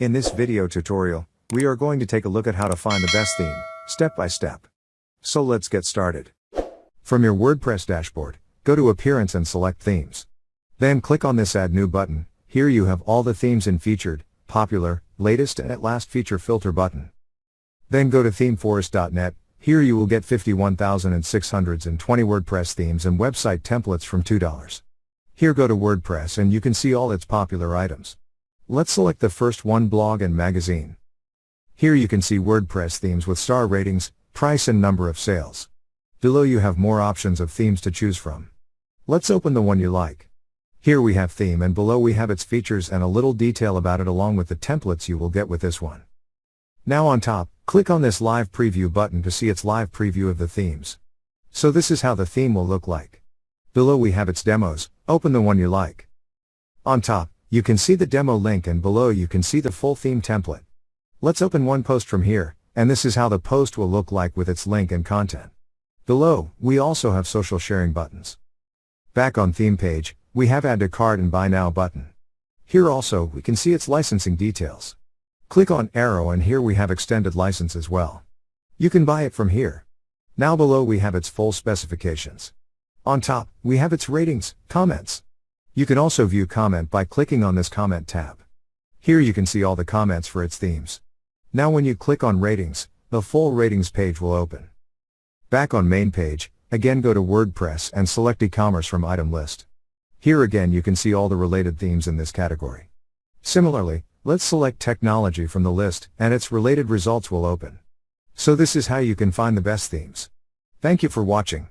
In this video tutorial, we are going to take a look at how to find the best theme, step by step. So let's get started. From your WordPress dashboard, go to Appearance and select Themes. Then click on this Add New button. Here you have all the themes in Featured, Popular, Latest and at last Feature Filter button. Then go to themeforest.net. Here you will get 51,620 WordPress themes and website templates from $2. Here go to WordPress and you can see all its popular items. Let's select the first one, blog and magazine. Here you can see WordPress themes with star ratings, price and number of sales. Below you have more options of themes to choose from. Let's open the one you like. Here we have theme and below we have its features and a little detail about it along with the templates you will get with this one. Now on top, click on this live preview button to see its live preview of the themes. So this is how the theme will look like. Below we have its demos. Open the one you like. On top, you can see the demo link and below you can see the full theme template. Let's open one post from here, and this is how the post will look like with its link and content. Below, we also have social sharing buttons. Back on theme page, we have Add to Cart and Buy Now button. Here also, we can see its licensing details. Click on arrow and here we have extended license as well. You can buy it from here. Now below we have its full specifications. On top, we have its ratings, comments. You can also view comment by clicking on this comment tab. Here you can see all the comments for its themes. Now when you click on ratings, the full ratings page will open. Back on main page, again go to WordPress and select e-commerce from item list. Here again you can see all the related themes in this category. Similarly, let's select technology from the list and its related results will open. So this is how you can find the best themes. Thank you for watching.